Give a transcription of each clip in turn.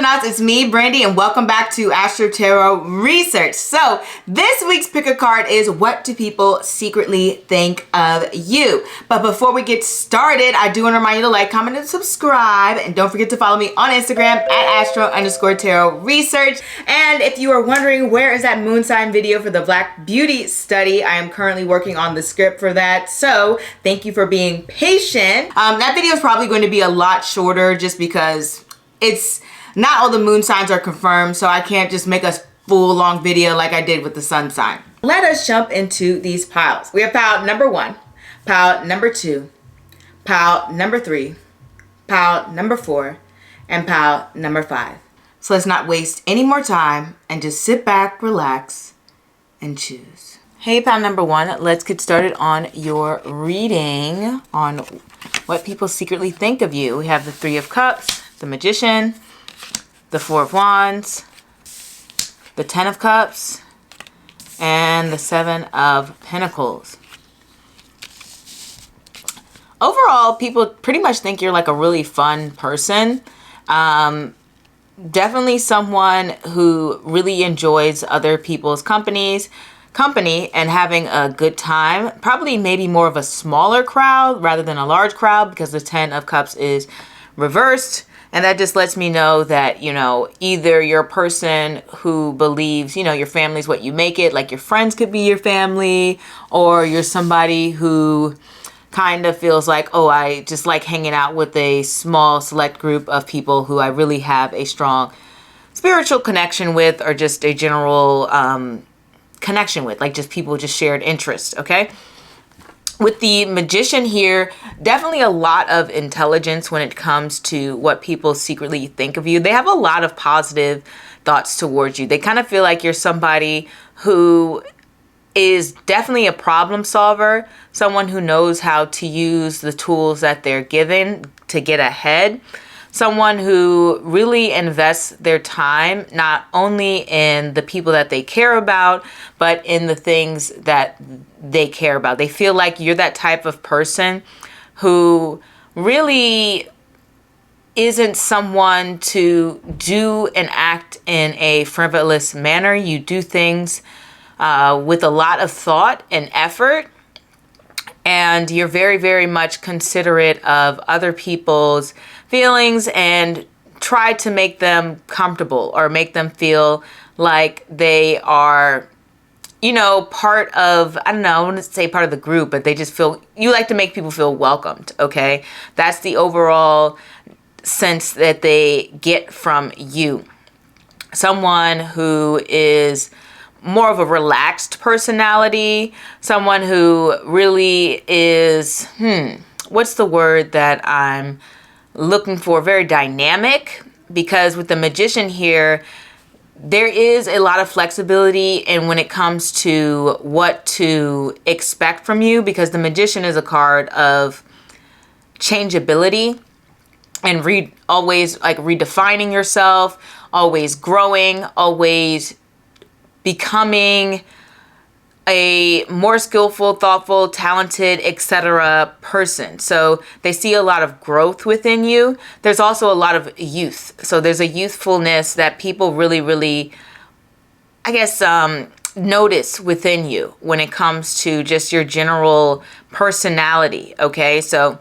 astronauts, it's me, Brandy, and welcome back to Astro-Tarot Research. So this week's pick a card is what do people secretly think of you? But before we get started, I do want to remind you to like, comment, and subscribe. And don't forget to follow me on Instagram at Astro_Tarot Research. And if you are wondering where is that moon sign video for the Black Beauty study, I am currently working on the script for that. So thank you for being patient. That video is probably going to be a lot shorter just because it's not all the moon signs are confirmed, so I can't just make a full long video like I did with the sun sign. Let us jump into these piles. We have pile number 1, pile number 2, pile number 3, pile number 4, and pile number 5. So let's not waste any more time and just sit back, relax, and choose. Hey, pile number 1, let's get started on your reading on what people secretly think of you. We have the 3 of Cups, the Magician, the 4 of Wands, the 10 of Cups, and the 7 of Pentacles. Overall, people pretty much think you're like a really fun person. Definitely someone who really enjoys other people's company and having a good time. Probably maybe more of a smaller crowd rather than a large crowd because the 10 of Cups is reversed. And that just lets me know that, you know, either you're a person who believes, you know, your family's what you make it, like your friends could be your family, or you're somebody who kind of feels like, oh, I just like hanging out with a small select group of people who I really have a strong spiritual connection with, or just a general connection with, like just people with just shared interest, okay? With the Magician here, definitely a lot of intelligence when it comes to what people secretly think of you. They have a lot of positive thoughts towards you. They kind of feel like you're somebody who is definitely a problem solver, someone who knows how to use the tools that they're given to get ahead. Someone who really invests their time not only in the people that they care about, but in the things that they care about. They feel like you're that type of person who really isn't someone to do and act in a frivolous manner. You do things with a lot of thought and effort, and you're very, very much considerate of other people's feelings and try to make them comfortable or make them feel like they are, you know, part of, I don't know, I wouldn't say part of the group, but they just feel, you like to make people feel welcomed, okay? That's the overall sense that they get from you. Someone who is more of a relaxed personality, someone who really is, what's the word that I'm looking for? Very dynamic, because with the Magician here, there is a lot of flexibility in when it comes to what to expect from you, because the Magician is a card of changeability and always like redefining yourself, always growing, always becoming a more skillful, thoughtful, talented, etc. person. So they see a lot of growth within you. There's also a lot of youth. So there's a youthfulness that people really, really, I guess, notice within you when it comes to just your general personality, okay? So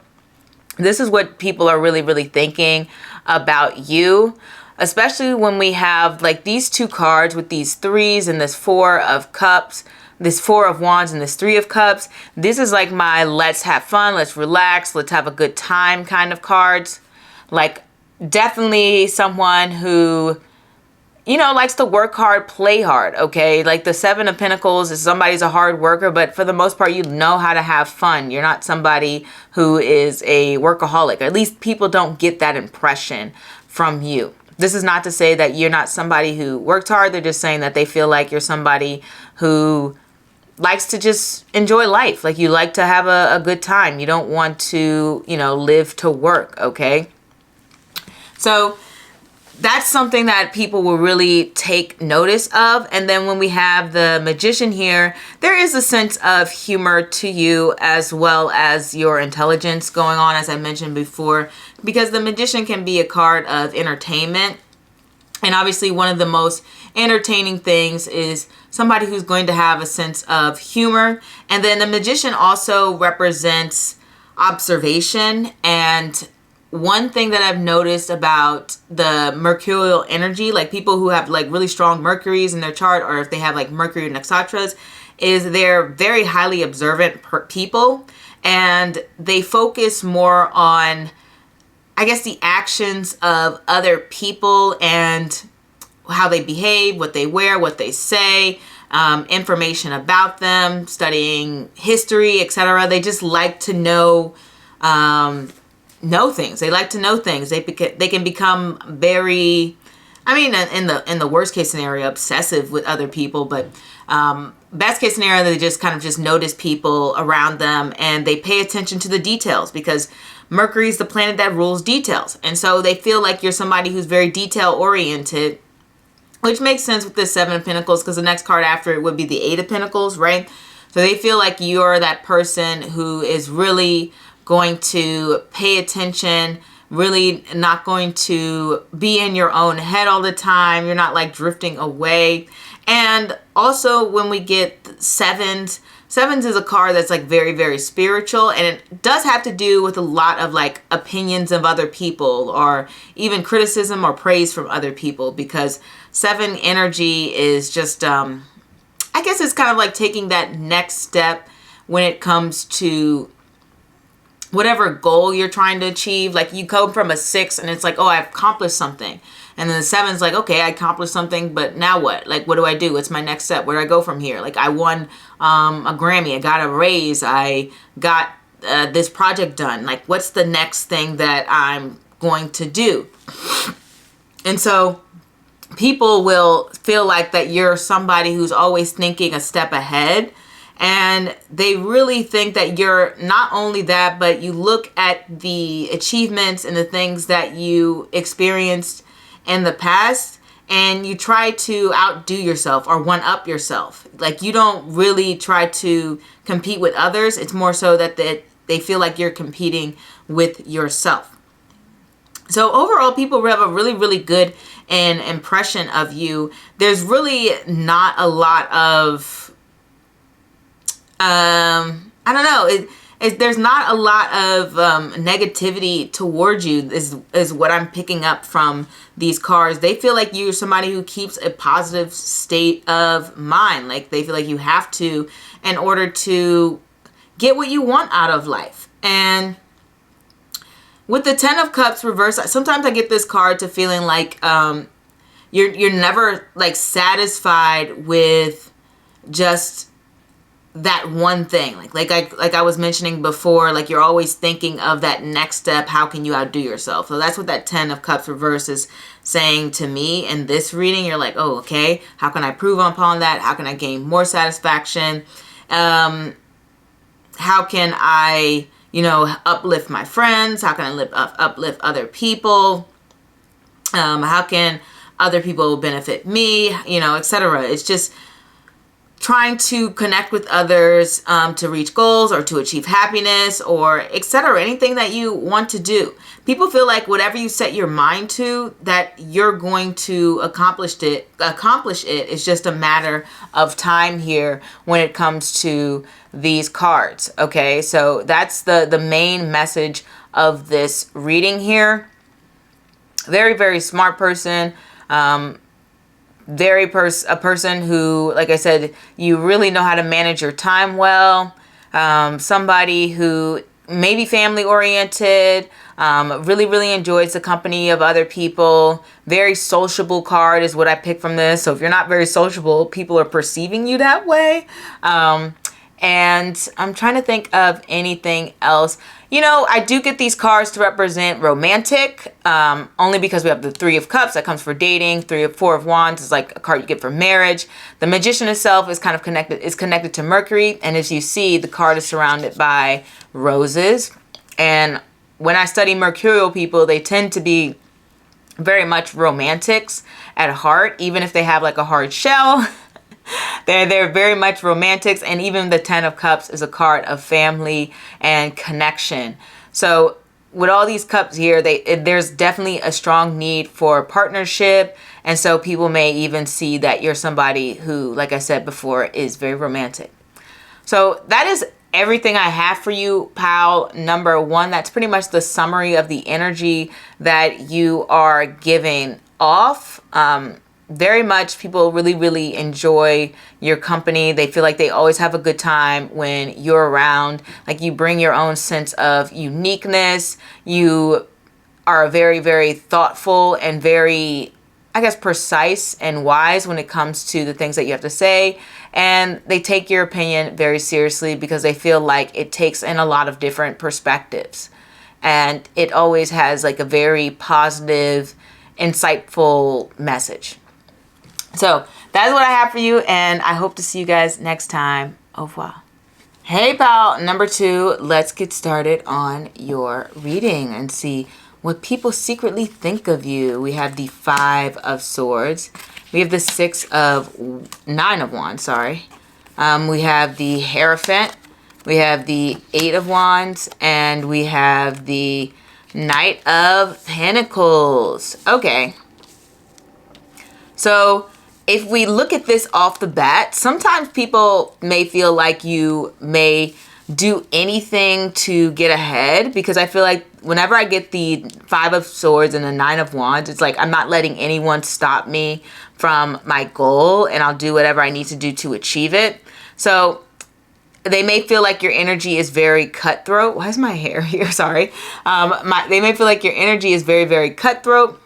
this is what people are really, really thinking about you, especially when we have like these 2 cards with these 3s and this 4 of Cups, this 4 of Wands and this 3 of Cups. This is like my let's have fun, let's relax, let's have a good time kind of cards. Like definitely someone who, you know, likes to work hard, play hard, okay? Like the 7 of Pentacles is somebody's a hard worker, but for the most part, you know how to have fun. You're not somebody who is a workaholic. At least people don't get that impression from you. This is not to say that you're not somebody who works hard. They're just saying that they feel like you're somebody who likes to just enjoy life. Like you like to have a good time. You don't want to, you know, live to work, okay? So that's something that people will really take notice of. And then when we have the Magician here, there is a sense of humor to you as well as your intelligence going on, as I mentioned before, because the Magician can be a card of entertainment. And obviously one of the most entertaining things is somebody who's going to have a sense of humor. And then the Magician also represents observation. And one thing that I've noticed about the mercurial energy, like people who have like really strong Mercuries in their chart, or if they have like Mercury nakshatras, is they're very highly observant people, and they focus more on, I guess, the actions of other people and how they behave, what they wear, what they say, information about them, studying history, etc. They just like to know things. They like to know things. They can become very, I mean, in the worst case scenario, obsessive with other people, but best case scenario, they just kind of just notice people around them, and they pay attention to the details, because Mercury is the planet that rules details. And so they feel like you're somebody who's very detail oriented, which makes sense with the Seven of Pentacles, because the next card after it would be the Eight of Pentacles, right? So they feel like you're that person who is really going to pay attention, really not going to be in your own head all the time. You're not like drifting away. And also when we get sevens is a card that's like very, very spiritual, and it does have to do with a lot of like opinions of other people, or even criticism or praise from other people, because seven energy is just, I guess it's kind of like taking that next step when it comes to whatever goal you're trying to achieve. Like you come from a 6 and it's like, oh, I've accomplished something. And then the 7's like, okay, I accomplished something, but now what? Like, what do I do? What's my next step? Where do I go from here? Like, I won a Grammy. I got a raise. I got this project done. Like, what's the next thing that I'm going to do? And so people will feel like that you're somebody who's always thinking a step ahead. And they really think that you're not only that, but you look at the achievements and the things that you experienced in the past, and you try to outdo yourself or one up yourself. Like, you don't really try to compete with others. It's more so that they feel like you're competing with yourself. So overall, people have a really, really good impression of you. There's really not a lot of, I don't know. There's not a lot of negativity towards you is what I'm picking up from these cards. They feel like you're somebody who keeps a positive state of mind. Like, they feel like you have to in order to get what you want out of life. And with the Ten of Cups reversed, sometimes I get this card to feeling like you're never like satisfied with just that one thing. Like I was mentioning before, like you're always thinking of that next step. How can you outdo yourself? So that's what that Ten of Cups reverse is saying to me in this reading. You're like, oh, okay, how can I improve upon that? How can I gain more satisfaction? How can I, uplift my friends? How can I uplift other people? How can other people benefit me? Etc. It's just trying to connect with others to reach goals or to achieve happiness, or etc. Anything that you want to do. People feel like whatever you set your mind to, that you're going to accomplish it. It's just a matter of time here when it comes to these cards. Okay, so that's the main message of this reading here. Very, very smart person. A person who, like I said, you really know how to manage your time well. Somebody who may be family oriented, really, really enjoys the company of other people. Very sociable card is what I picked from this. So if you're not very sociable, people are perceiving you that way. And I'm trying to think of anything else. I do get these cards to represent romantic, only because we have the Three of Cups that comes for dating. Four of Wands is like a card you get for marriage. The Magician itself is kind of connected to Mercury. And as you see, the card is surrounded by roses. And when I study mercurial people, they tend to be very much romantics at heart, even if they have like a hard shell. They're very much romantics, and even the Ten of Cups is a card of family and connection. So with all these cups here, there's definitely a strong need for partnership. And so people may even see that you're somebody who, like I said before, is very romantic. So that is everything I have for you, pal number one. That's pretty much the summary of the energy that you are giving off. Very much people really, really enjoy your company. They feel like they always have a good time when you're around. Like, you bring your own sense of uniqueness. You are very, very thoughtful and very, I guess, precise and wise when it comes to the things that you have to say. And they take your opinion very seriously because they feel like it takes in a lot of different perspectives. And it always has like a very positive, insightful message. So that's what I have for you, and I hope to see you guys next time. Au revoir. Hey, pal number two, let's get started on your reading and see what people secretly think of you. We have the Five of Swords. We have the Nine of Wands, sorry. We have the Hierophant. We have the Eight of Wands, and we have the Knight of Pentacles. Okay. So if we look at this off the bat, sometimes people may feel like you may do anything to get ahead, because I feel like whenever I get the Five of Swords and the Nine of Wands, it's like I'm not letting anyone stop me from my goal, and I'll do whatever I need to do to achieve it. So they may feel like your energy is very cutthroat. Why is my hair here? Sorry. They may feel like your energy is very, very cutthroat,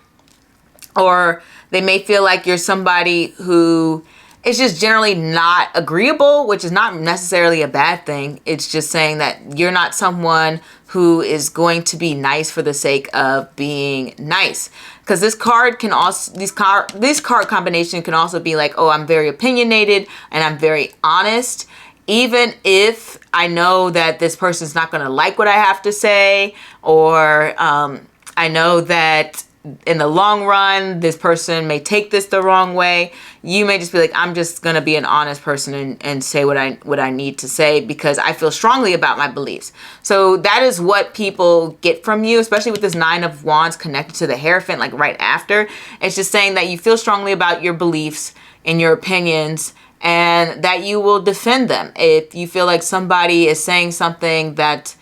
or they may feel like you're somebody who is just generally not agreeable, which is not necessarily a bad thing. It's just saying that you're not someone who is going to be nice for the sake of being nice. Because this card can also, this card combination can also be like, oh, I'm very opinionated and I'm very honest. Even if I know that this person's not going to like what I have to say, or I know that in the long run, this person may take this the wrong way. You may just be like, I'm just going to be an honest person and say what I need to say because I feel strongly about my beliefs. So that is what people get from you, especially with this Nine of Wands connected to the Hierophant, like right after. It's just saying that you feel strongly about your beliefs and your opinions, and that you will defend them. If you feel like somebody is saying something that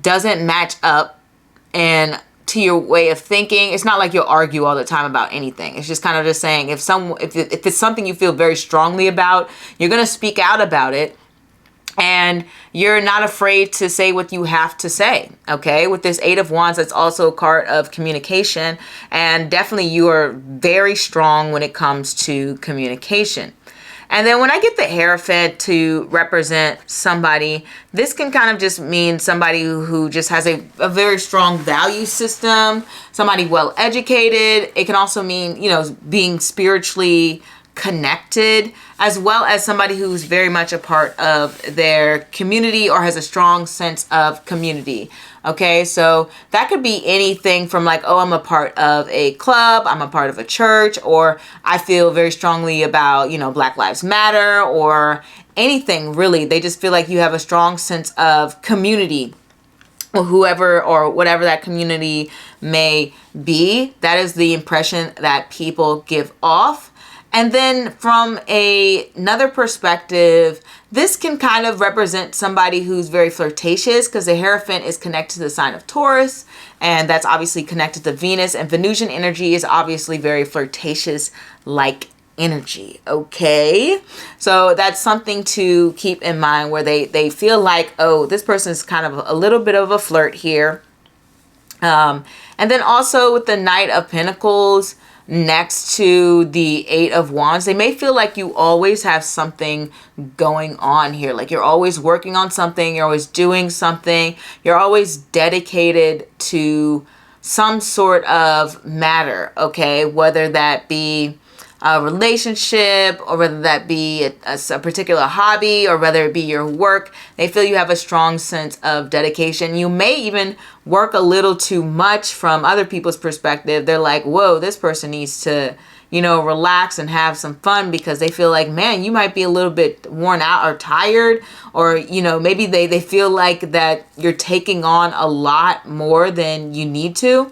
doesn't match up and to your way of thinking, it's not like you'll argue all the time about anything. It's just kind of just saying if it's something you feel very strongly about, you're going to speak out about it, and you're not afraid to say what you have to say. Okay, with this Eight of Wands, that's also a card of communication, and definitely you are very strong when it comes to communication. And then when I get the Hierophant to represent somebody, this can kind of just mean somebody who just has a very strong value system, somebody well educated. It can also mean, being spiritually connected, as well as somebody who's very much a part of their community or has a strong sense of community. Okay, so that could be anything from like, oh, I'm a part of a club, I'm a part of a church, or I feel very strongly about, Black Lives Matter, or anything really. They just feel like you have a strong sense of community, or whoever or whatever that community may be. That is the impression that people give off. And then from another perspective, this can kind of represent somebody who's very flirtatious, because the Hierophant is connected to the sign of Taurus, and that's obviously connected to Venus, and Venusian energy is obviously very flirtatious like energy. Okay, so that's something to keep in mind, where they feel like, oh, this person is kind of a little bit of a flirt here. And then also with the Knight of Pentacles next to the Eight of Wands, they may feel like you always have something going on here. Like you're always working on something, you're always doing something, you're always dedicated to some sort of matter, okay? Whether that be a relationship, or whether that be a particular hobby, or whether it be your work, they feel you have a strong sense of dedication. You may even work a little too much from other people's perspective. They're like, whoa, this person needs to, relax and have some fun because they feel like, man, you might be a little bit worn out or tired, or, maybe they feel like that you're taking on a lot more than you need to.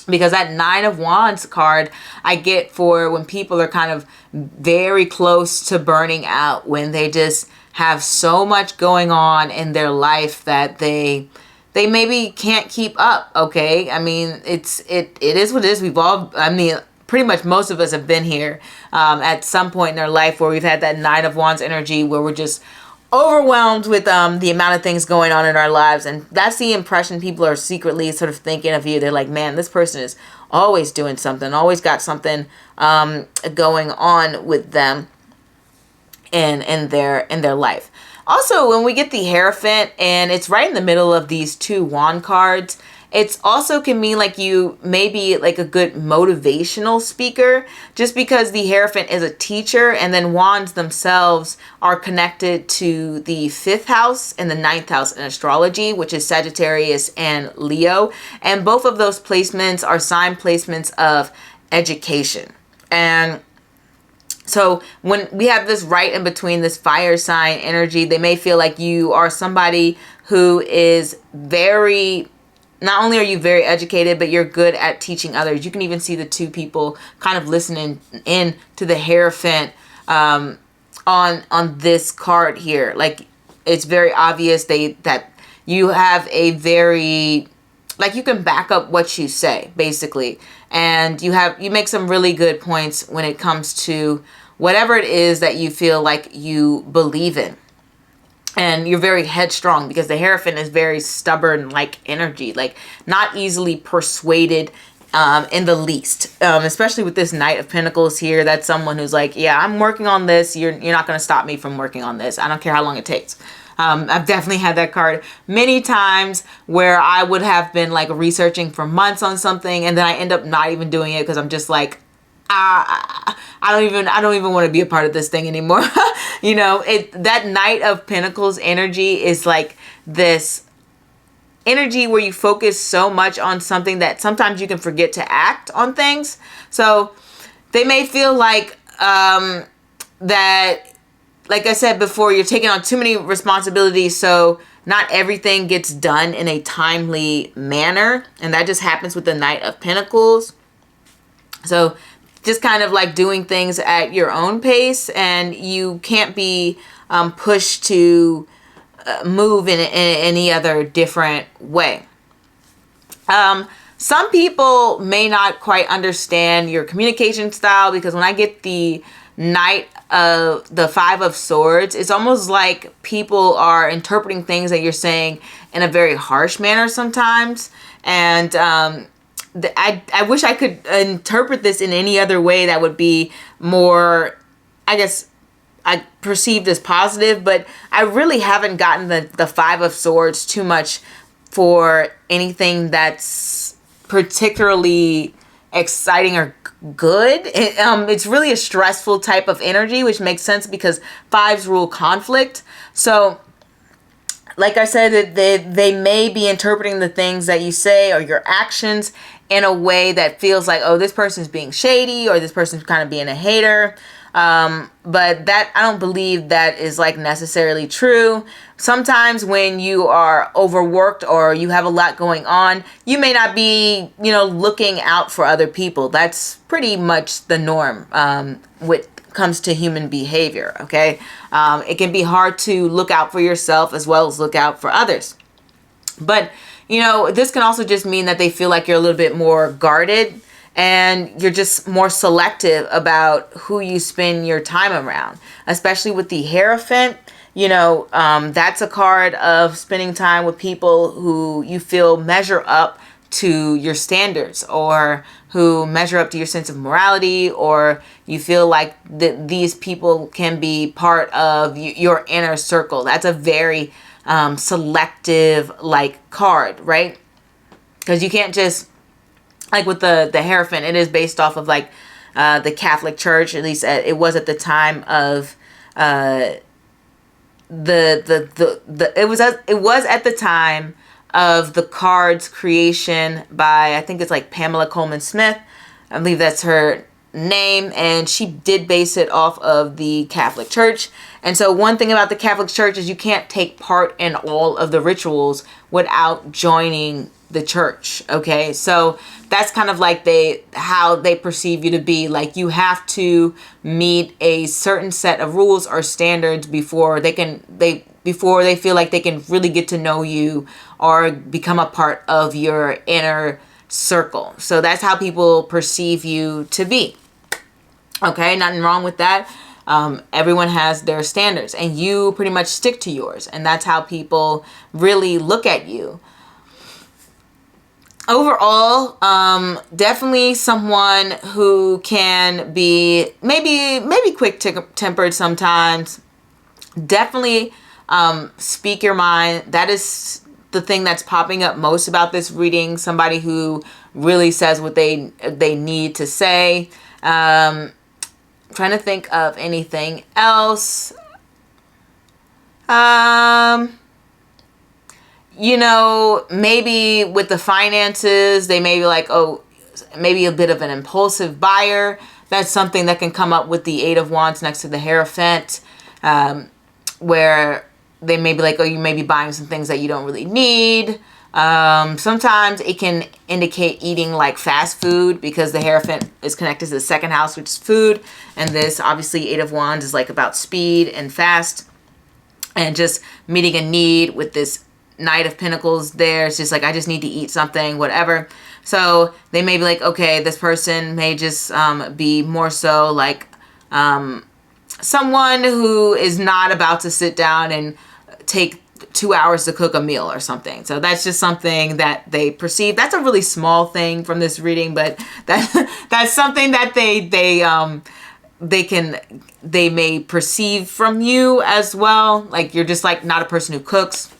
Because that 9 of Wands card I get for when people are kind of very close to burning out, when they just have so much going on in their life that they maybe can't keep up. Okay. I mean, it is what it is. Pretty much most of us have been here at some point in our life where we've had that 9 of Wands energy, where we're just overwhelmed with the amount of things going on in our lives. And that's the impression people are secretly sort of thinking of you. They're like, man, this person is always doing something, always got something going on with them in their life. Also, when we get the Hierophant and it's right in the middle of these 2 wand cards, it's also can mean like you may be like a good motivational speaker, just because the Hierophant is a teacher, and then wands themselves are connected to the 5th house and the 9th house in astrology, which is Sagittarius and Leo. And both of those placements are sign placements of education. And so when we have this right in between this fire sign energy, they may feel like you are somebody who is not only are you very educated, but you're good at teaching others. You can even see the 2 people kind of listening in to the Hierophant on this card here. Like, it's very obvious that you have a very, like, you can back up what you say, basically. And you make some really good points when it comes to whatever it is that you feel like you believe in. And you're very headstrong, because the Hierophant is very stubborn, like energy, like not easily persuaded in the least. Especially with this Knight of Pentacles here, that's someone who's like, yeah, I'm working on this. You're not going to stop me from working on this. I don't care how long it takes. I've definitely had that card many times where I would have been like researching for months on something, and then I end up not even doing it because I'm just like, I don't even want to be a part of this thing anymore. That Knight of Pentacles energy is like this energy where you focus so much on something that sometimes you can forget to act on things. So they may feel like that, like I said before, you're taking on too many responsibilities, so not everything gets done in a timely manner. And that just happens with the Knight of Pentacles. So just kind of like doing things at your own pace, and you can't be pushed to move in any other different way. Some people may not quite understand your communication style, because when I get the the 5 of Swords, it's almost like people are interpreting things that you're saying in a very harsh manner sometimes. And I wish I could interpret this in any other way that would be more, I guess, I perceived as positive, but I really haven't gotten the 5 of Swords too much for anything that's particularly exciting or good. It's really a stressful type of energy, which makes sense because 5s rule conflict. So like I said, they may be interpreting the things that you say or your actions in a way that feels like, oh, this person's being shady, or this person's kind of being a hater. But that, I don't believe that is like necessarily true. Sometimes when you are overworked or you have a lot going on, you may not be, looking out for other people. That's pretty much the norm when it comes to human behavior. Okay. It can be hard to look out for yourself as well as look out for others. But, this can also just mean that they feel like you're a little bit more guarded, and you're just more selective about who you spend your time around, especially with the Hierophant. That's a card of spending time with people who you feel measure up to your standards, or who measure up to your sense of morality, or you feel like these people can be part of your inner circle. That's a very selective card, right? Because you can't just, like with the Hierophant, it is based off of the Catholic Church. At least it was at the time of it was at the time of the card's creation by, I think it's Pamela Coleman Smith. I believe that's her name, and she did base it off of the Catholic Church. And so one thing about the Catholic Church is you can't take part in all of the rituals without joining the church. Okay, so that's kind of like how they perceive you to be. Like, you have to meet a certain set of rules or standards before they feel like they can really get to know you or become a part of your inner circle. So that's how people perceive you to be. Okay, nothing wrong with that. Everyone has their standards, and you pretty much stick to yours, and that's how people really look at you. Overall, definitely someone who can be maybe quick-tempered sometimes. Definitely speak your mind. That is the thing that's popping up most about this reading. Somebody who really says what they need to say. Trying to think of anything else. You know, maybe with the finances, they may be like, oh, maybe a bit of an impulsive buyer. That's something that can come up with the Eight of Wands next to the Hierophant, where they may be like, oh, you may be buying some things that you don't really need. Sometimes it can indicate eating like fast food, because the Hierophant is connected to the second house, which is food. And this, obviously, Eight of Wands is like about speed and fast and just meeting a need. With this Knight of Pentacles there, it's just like, I just need to eat something, whatever. So they may be like, okay, this person may just be more so like someone who is not about to sit down and take 2 hours to cook a meal or something. So that's just something that they perceive. That's a really small thing from this reading, but that's something that they may perceive from you as well. Like, you're just like not a person who cooks.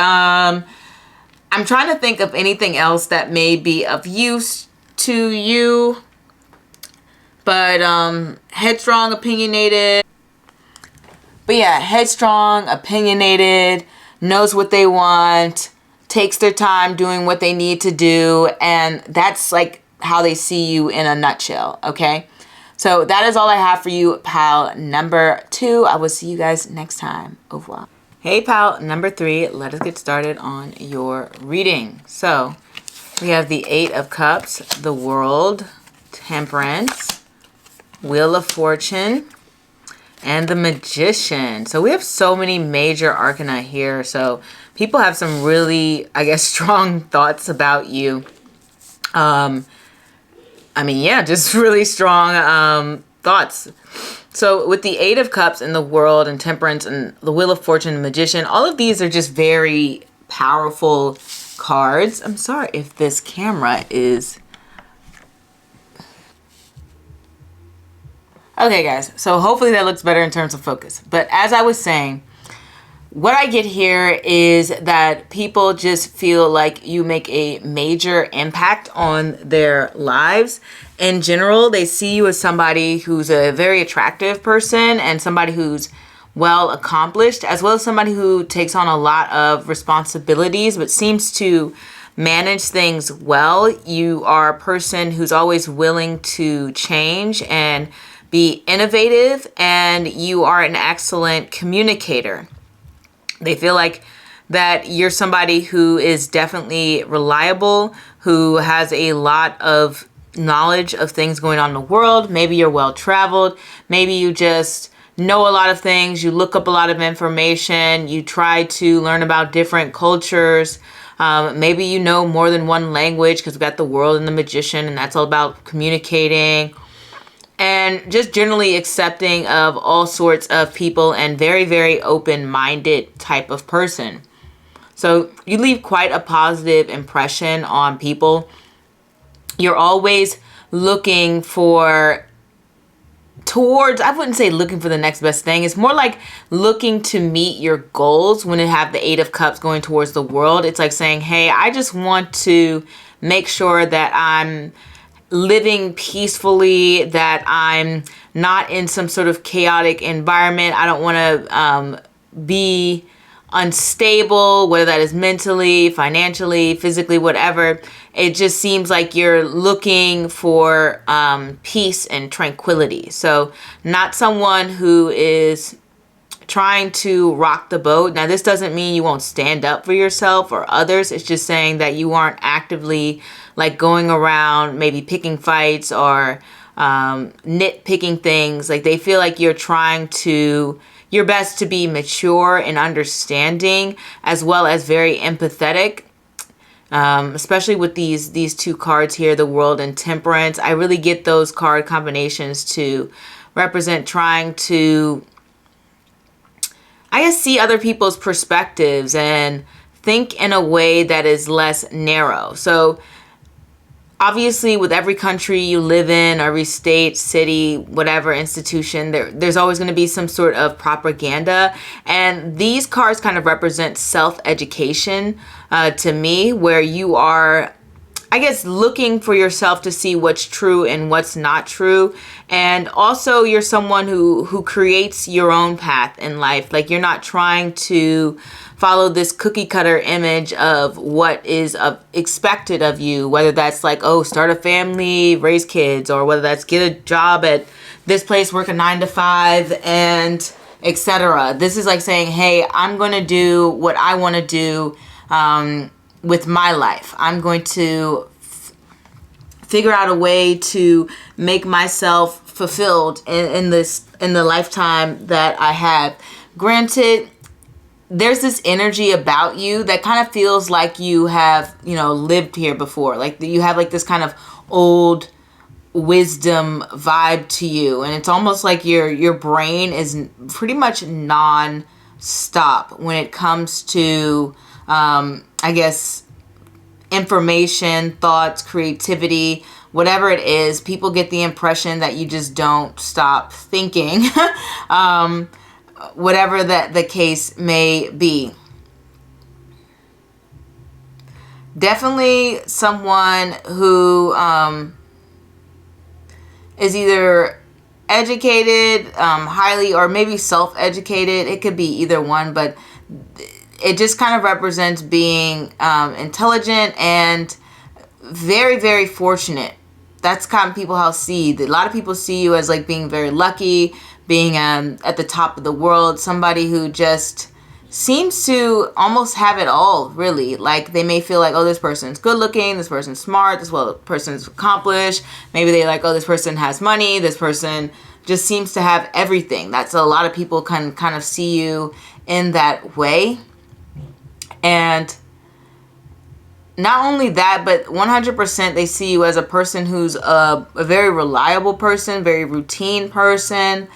I'm trying to think of anything else that may be of use to you. But headstrong, opinionated. But yeah, headstrong, opinionated, knows what they want, takes their time doing what they need to do. And that's like how they see you in a nutshell, okay? So that is all I have for you, pal number 2. I will see you guys next time. Au revoir. Hey, pal number 3, let us get started on your reading. So we have the Eight of Cups, the World, Temperance, Wheel of Fortune, and the Magician. So we have so many major arcana here. So people have some really, I guess, strong thoughts about you. I mean, yeah, just really strong thoughts. So with the Eight of Cups and the World and Temperance and the Wheel of Fortune and Magician, all of these are just very powerful cards. I'm sorry if this camera is... Okay, guys, so hopefully that looks better in terms of focus. But as I was saying, what I get here is that people just feel like you make a major impact on their lives. In general, they see you as somebody who's a very attractive person and somebody who's well accomplished, as well as somebody who takes on a lot of responsibilities but seems to manage things well. You are a person who's always willing to change and be innovative, and you are an excellent communicator. They feel like that you're somebody who is definitely reliable, who has a lot of knowledge of things going on in the world. Maybe you're well traveled. Maybe you just know a lot of things. You look up a lot of information. You try to learn about different cultures. Maybe you know more than one language, because we've got the World and the Magician, and that's all about communicating. And just generally accepting of all sorts of people, and very, very open-minded type of person. So you leave quite a positive impression on people. You're always looking I wouldn't say looking for the next best thing. It's more like looking to meet your goals. When you have the Eight of Cups going towards the World, it's like saying, hey, I just want to make sure that I'm living peacefully, that I'm not in some sort of chaotic environment. I don't want to be unstable, whether that is mentally, financially, physically, whatever. It just seems like you're looking for peace and tranquility. So not someone who is trying to rock the boat. Now, this doesn't mean you won't stand up for yourself or others. It's just saying that you aren't actively like going around maybe picking fights or nitpicking things. Like they feel like you're trying to your best to be mature and understanding, as well as very empathetic. Especially with these two cards here, the World and Temperance. I really get those card combinations to represent trying to, I guess, see other people's perspectives and think in a way that is less narrow. So obviously, with every country you live in, every state, city, whatever institution, there's always going to be some sort of propaganda. And these cards kind of represent self-education to me, where you are, I guess, looking for yourself to see what's true and what's not true. And also, you're someone who creates your own path in life. Like, you're not trying to follow this cookie cutter image of what is expected of you, whether that's like, oh, start a family, raise kids, or whether that's get a job at this place, work a 9 to 5, and etc. This is like saying, hey, I'm going to do what I want to do with my life. I'm going to figure out a way to make myself fulfilled in the lifetime that I have. Granted, there's this energy about you that kind of feels like you have, lived here before. Like you have like this kind of old wisdom vibe to you. And it's almost like your brain is pretty much non-stop when it comes to, I guess, information, thoughts, creativity, whatever it is. People get the impression that you just don't stop thinking. Whatever that the case may be. Definitely someone who is either educated, highly, or maybe self-educated. It could be either one, but it just kind of represents being intelligent and very, very fortunate. That's kind of people how see. A lot of people see you as like being very lucky, being at the top of the world, somebody who just seems to almost have it all, really. Like they may feel like, oh, this person's good looking, this person's smart, this person's accomplished. Maybe they like, oh, this person has money, this person just seems to have everything. That's a lot of people can kind of see you in that way. And not only that, but 100% they see you as a person who's a very reliable person, very routine person.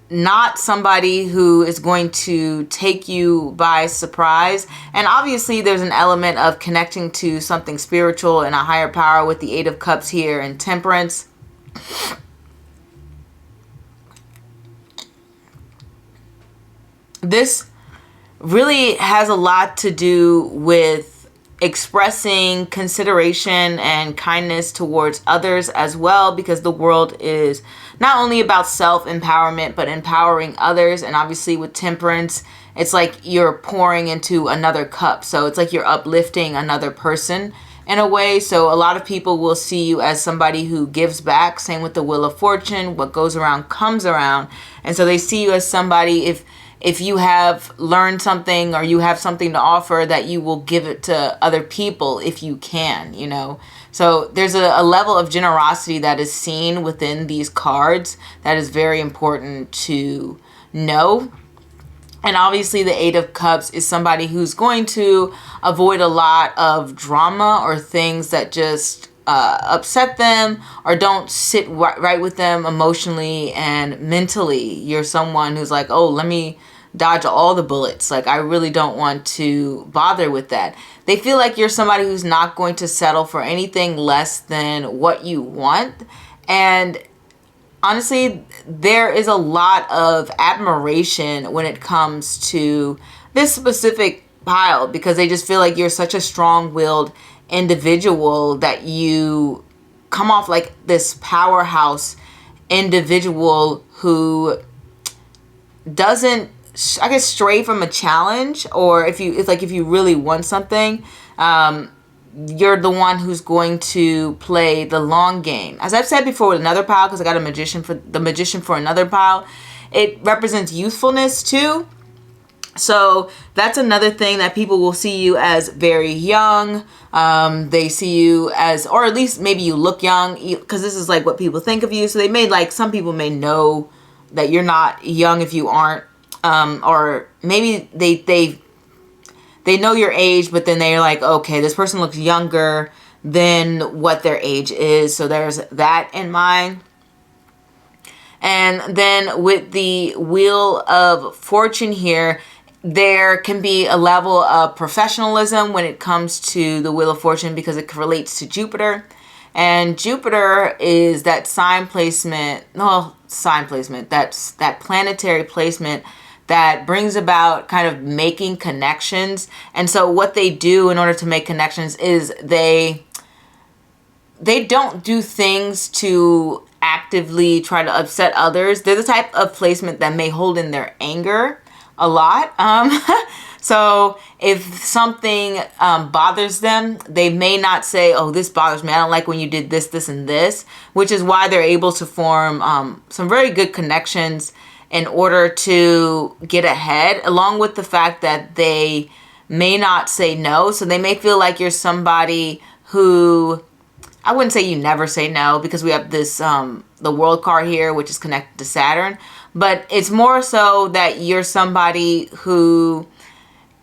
Not somebody who is going to take you by surprise. And obviously there's an element of connecting to something spiritual and a higher power with the 8 of Cups here and Temperance. This really has a lot to do with expressing consideration and kindness towards others as well, because the world is not only about self-empowerment but empowering others. And obviously with Temperance, it's like you're pouring into another cup, so it's like you're uplifting another person in a way. So a lot of people will see you as somebody who gives back. Same with the Wheel of Fortune, what goes around comes around. And so they see you as somebody, if you have learned something or you have something to offer, that you will give it to other people if you can, So there's a level of generosity that is seen within these cards that is very important to know. And obviously the 8 of Cups is somebody who's going to avoid a lot of drama or things that just upset them or don't sit right with them emotionally and mentally. You're someone who's like, oh, let me dodge all the bullets. Like, I really don't want to bother with that. They feel like you're somebody who's not going to settle for anything less than what you want. And honestly, there is a lot of admiration when it comes to this specific pile, because they just feel like you're such a strong-willed individual that you come off like this powerhouse individual who doesn't I guess, stray from a challenge, or if you really want something, you're the one who's going to play the long game. As I've said before with another pile, because I got a magician for another pile, it represents youthfulness too. So that's another thing, that people will see you as very young. They see you as, or at least maybe you look young, because this is like what people think of you. So they may, like, some people may know that you're not young if you aren't, or maybe they know your age, but then they're like, okay, this person looks younger than what their age is. So there's that in mind. And then with the Wheel of Fortune here, there can be a level of professionalism when it comes to the Wheel of Fortune, because it relates to Jupiter. And Jupiter is that that's that planetary placement that brings about kind of making connections. And so what they do in order to make connections is they don't do things to actively try to upset others. They're the type of placement that may hold in their anger a lot. So if something bothers them, they may not say, oh, this bothers me, I don't like when you did this, this, and this, which is why they're able to form some very good connections in order to get ahead, along with the fact that they may not say no. So they may feel like you're somebody who, I wouldn't say you never say no, because we have this, the World card here, which is connected to Saturn. But it's more so that you're somebody who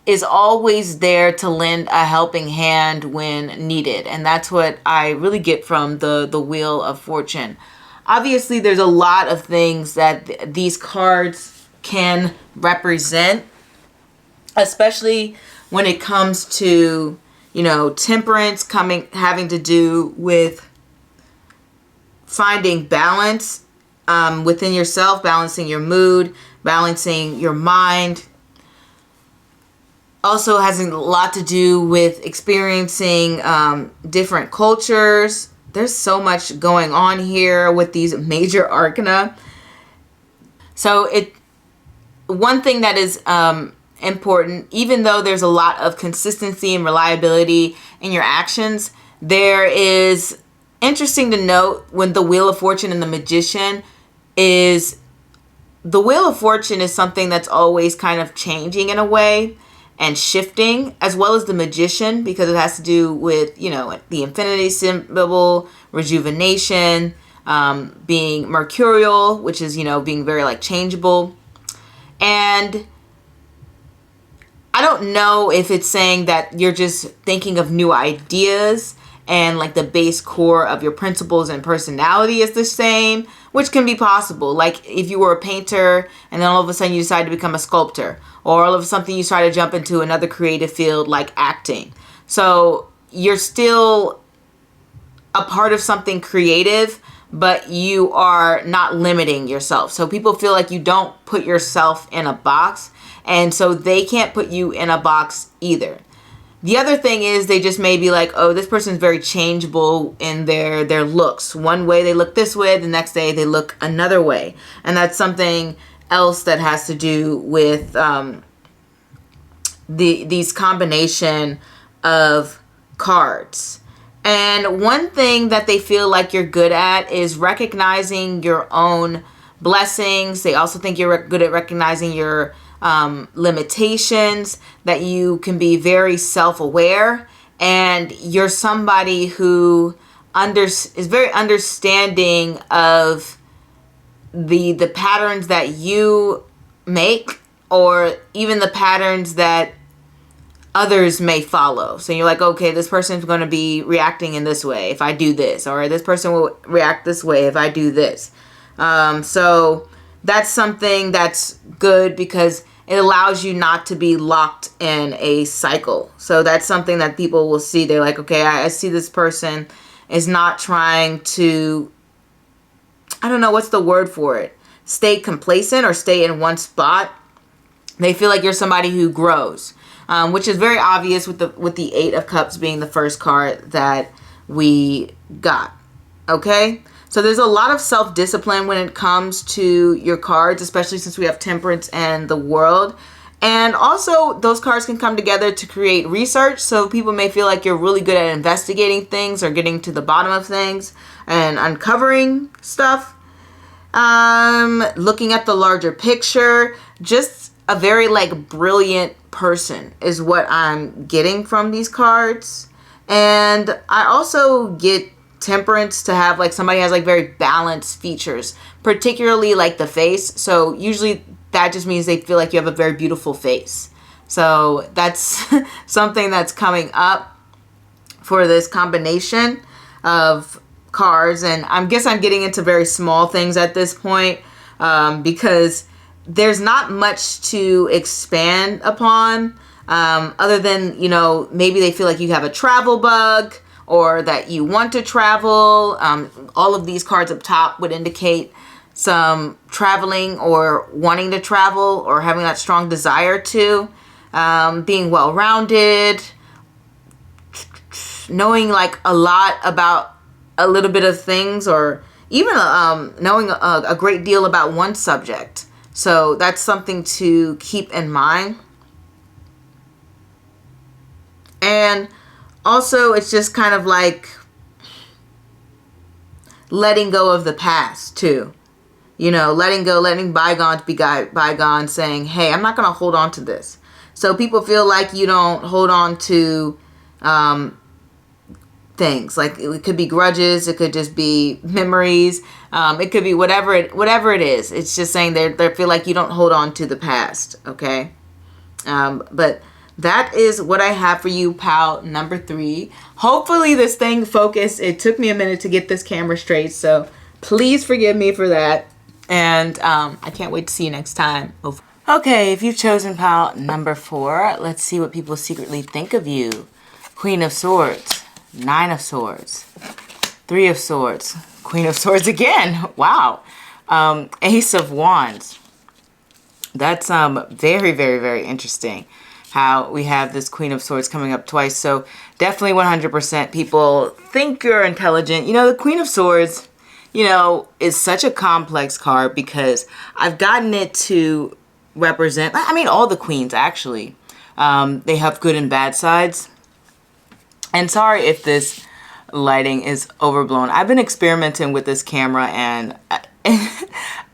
is always there to lend a helping hand when needed. And that's what I really get from the Wheel of Fortune. Obviously, there's a lot of things that these cards can represent, especially when it comes to, temperance, having to do with finding balance within yourself, balancing your mood, balancing your mind. Also has a lot to do with experiencing different cultures. There's so much going on here with these major arcana. So one thing that is important, even though there's a lot of consistency and reliability in your actions, there is, interesting to note, when the Wheel of Fortune and the Magician is, the Wheel of Fortune is something that's always kind of changing in a way and shifting, as well as the Magician, because it has to do with, the infinity symbol, rejuvenation, being mercurial, which is, being very like changeable. And I don't know if it's saying that you're just thinking of new ideas and like the base core of your principles and personality is the same, which can be possible. Like if you were a painter and then all of a sudden you decide to become a sculptor, or all of a sudden you try to jump into another creative field like acting. So you're still a part of something creative, but you are not limiting yourself. So people feel like you don't put yourself in a box, and so they can't put you in a box either. The other thing is they just may be like, oh, this person's very changeable in their looks. One way they look this way, the next day they look another way. And that's something else that has to do with these combination of cards. And one thing that they feel like you're good at is recognizing your own blessings. They also think you're good at recognizing your limitations, that you can be very self-aware, and you're somebody who is very understanding of the patterns that you make, or even the patterns that others may follow. So you're like, okay, this person's going to be reacting in this way if I do this, or this person will react this way if I do this. So that's something that's good, because it allows you not to be locked in a cycle. So that's something that people will see. They're like, okay, I see this person is not trying to, I don't know, what's the word for it? Stay complacent or stay in one spot. They feel like you're somebody who grows, which is very obvious with the Eight of Cups being the first card that we got. Okay? So there's a lot of self-discipline when it comes to your cards, especially since we have Temperance and the World. And also, those cards can come together to create research. So people may feel like you're really good at investigating things or getting to the bottom of things and uncovering stuff. Looking at the larger picture. Just a very, like, brilliant person is what I'm getting from these cards. And I also get Temperance to have, like, somebody has, like, very balanced features, particularly, like, the face. So usually that just means they feel like you have a very beautiful face. So that's something that's coming up for this combination of cards. And I guess I'm getting into very small things at this point, because there's not much to expand upon, other than, you know, maybe they feel like you have a travel bug or that you want to travel. All of these cards up top would indicate some traveling or wanting to travel or having that strong desire to, being well-rounded, knowing like a lot about a little bit of things, or even knowing a great deal about one subject. So that's something to keep in mind. And also, it's just kind of like letting go of the past too. You know, letting go, letting bygones be bygones, saying, hey, I'm not going to hold on to this. So people feel like you don't hold on to things. Like, it could be grudges. It could just be memories. It could be whatever it is. It's just saying they feel like you don't hold on to the past. Okay. But that is what I have for you, pal number 3. Hopefully this thing focused. It took me a minute to get this camera straight. So please forgive me for that. And I can't wait to see you next time. Okay, if you've chosen pile number 4, let's see what people secretly think of you. Queen of Swords, 9 of Swords, 3 of Swords, Queen of Swords again. Wow. Ace of Wands. That's very, very, very interesting how we have this Queen of Swords coming up twice. So definitely 100% people think you're intelligent. You know, the Queen of Swords, you know, is such a complex card because I've gotten it to represent, I mean, all the queens actually. They have good and bad sides. And sorry if this lighting is overblown. I've been experimenting with this camera and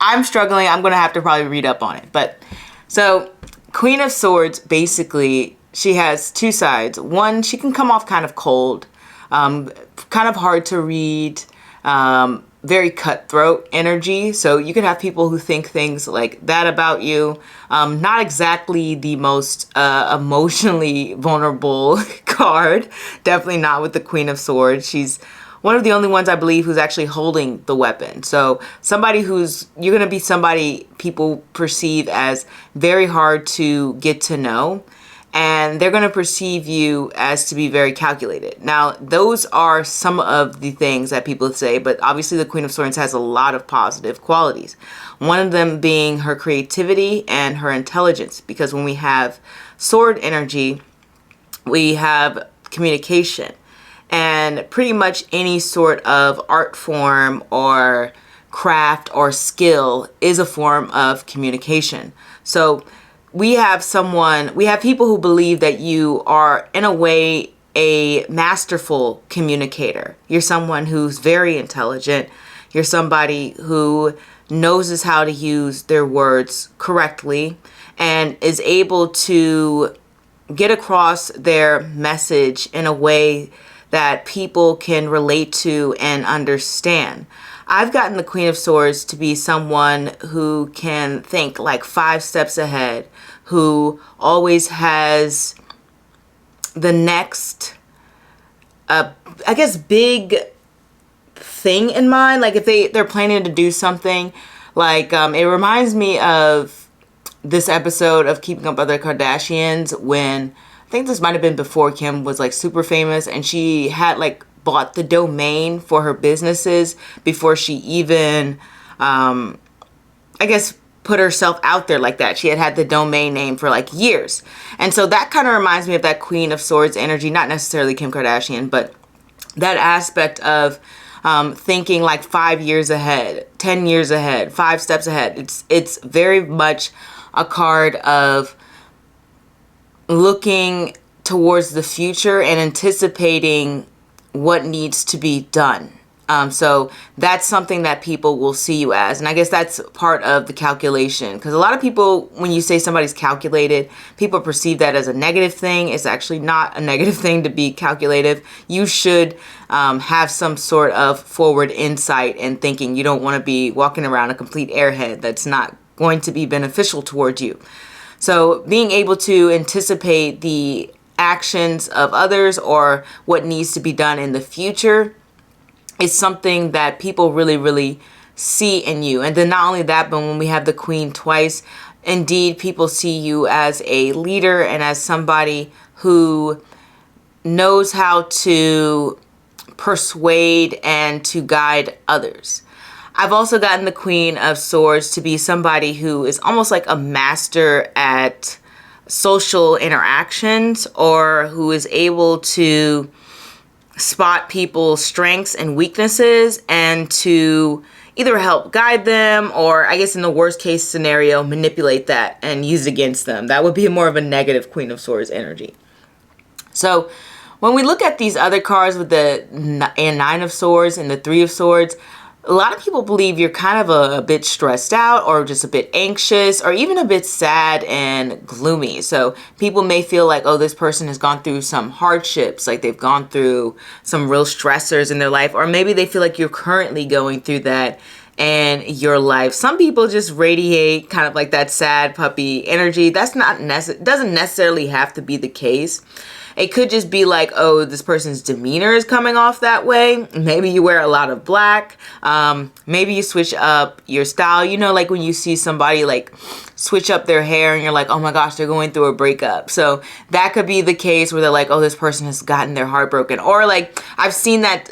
I'm struggling. I'm going to have to probably read up on it. But so Queen of Swords, basically, she has 2 sides. One, she can come off kind of cold, kind of hard to read, very cutthroat energy. So you could have people who think things like that about you. Not exactly the most emotionally vulnerable card. Definitely not with the Queen of Swords. She's one of the only ones, I believe, who's actually holding the weapon. So somebody you're going to be somebody people perceive as very hard to get to know. And they're going to perceive you as to be very calculated. Now, those are some of the things that people say, but obviously the Queen of Swords has a lot of positive qualities. One of them being her creativity and her intelligence, because when we have sword energy, we have communication. And pretty much any sort of art form or craft or skill is a form of communication. So we have people who believe that you are, in a way, a masterful communicator. You're someone who's very intelligent. You're somebody who knows how to use their words correctly and is able to get across their message in a way that people can relate to and understand. I've gotten the Queen of Swords to be someone who can think like 5 steps ahead, who always has the next, I guess, big thing in mind. Like if they're planning to do something, like it reminds me of this episode of Keeping Up with the Kardashians when, I think this might have been before Kim was like super famous, and she had like bought the domain for her businesses before she even, I guess, put herself out there like that. She had the domain name for like years. And so that kind of reminds me of that Queen of Swords energy, not necessarily Kim Kardashian, but that aspect of thinking like 5 years ahead, 10 years ahead, 5 steps ahead. It's very much a card of looking towards the future and anticipating what needs to be done. So that's something that people will see you as. And I guess that's part of the calculation, because a lot of people, when you say somebody's calculated, people perceive that as a negative thing. It's actually not a negative thing to be calculative. You should have some sort of forward insight and thinking. You don't want to be walking around a complete airhead. That's not going to be beneficial towards you. So being able to anticipate the actions of others or what needs to be done in the future is something that people really, really see in you. And then not only that, but when we have the Queen twice, indeed, people see you as a leader and as somebody who knows how to persuade and to guide others. I've also gotten the Queen of Swords to be somebody who is almost like a master at social interactions, or who is able to spot people's strengths and weaknesses and to either help guide them, or I guess in the worst case scenario, manipulate that and use it against them. That would be more of a negative Queen of Swords energy. So when we look at these other cards with the Nine of Swords and the Three of Swords, a lot of people believe you're kind of a bit stressed out, or just a bit anxious, or even a bit sad and gloomy. So people may feel like, oh, this person has gone through some hardships, like they've gone through some real stressors in their life, or maybe they feel like you're currently going through that in your life. Some people just radiate kind of like that sad puppy energy. That's not doesn't necessarily have to be the case. It could just be like, oh, this person's demeanor is coming off that way. Maybe you wear a lot of black. Maybe you switch up your style. You know, like when you see somebody like switch up their hair and you're like, oh my gosh, they're going through a breakup. So that could be the case where they're like, oh, this person has gotten their heart broken. Or like I've seen that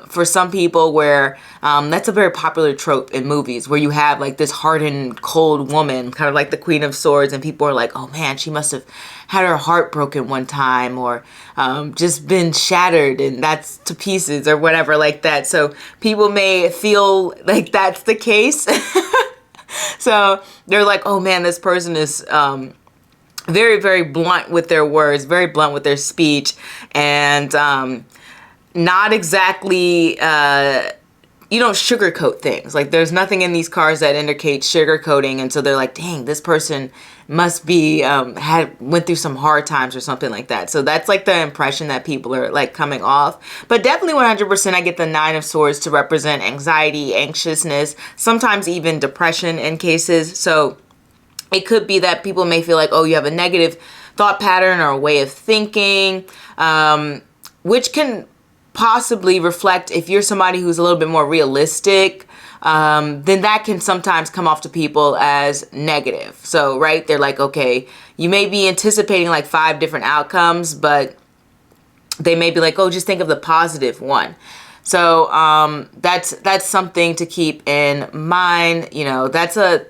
for some people where that's a very popular trope in movies, where you have like this hardened, cold woman, kind of like the Queen of Swords, and people are like, oh man, she must have had her heart broken one time, or just been shattered and that's to pieces, or whatever like that. So people may feel like that's the case. So they're like, oh man, this person is very, very blunt with their words, very blunt with their speech, and not exactly you don't sugarcoat things. Like there's nothing in these cards that indicates sugarcoating, and so they're like, dang, this person must be went through some hard times or something like that. So that's like the impression that people are like coming off. But definitely 100% I get the Nine of Swords to represent anxiety, anxiousness, sometimes even depression in cases. So it could be that people may feel like, oh, you have a negative thought pattern or a way of thinking, which can possibly reflect, if you're somebody who's a little bit more realistic, then that can sometimes come off to people as negative. So, right, they're like, okay, you may be anticipating like 5 different outcomes, but they may be like, oh, just think of the positive one. So that's something to keep in mind. You know, that's a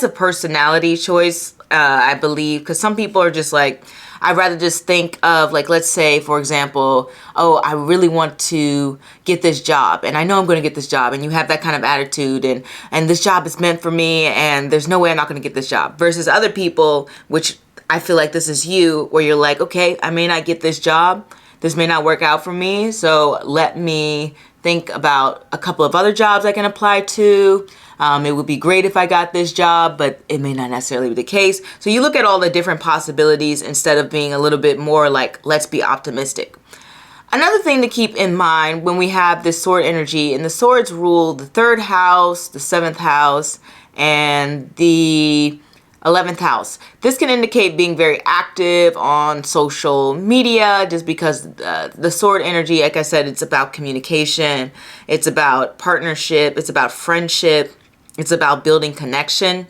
personality choice, I believe, because some people are just like, I'd rather just think of, like, let's say, for example, oh, I really want to get this job, and I know I'm going to get this job, and you have that kind of attitude, and this job is meant for me, and there's no way I'm not going to get this job. Versus other people, which I feel like this is you, where you're like, okay, I may not get this job, this may not work out for me, so let me think about a couple of other jobs I can apply to. It would be great if I got this job, but it may not necessarily be the case. So you look at all the different possibilities instead of being a little bit more like, let's be optimistic. Another thing to keep in mind when we have this sword energy, and the swords rule the 3rd house, the 7th house, and the 11th house. This can indicate being very active on social media, just because the sword energy, like I said, it's about communication, it's about partnership, it's about friendship, it's about building connection.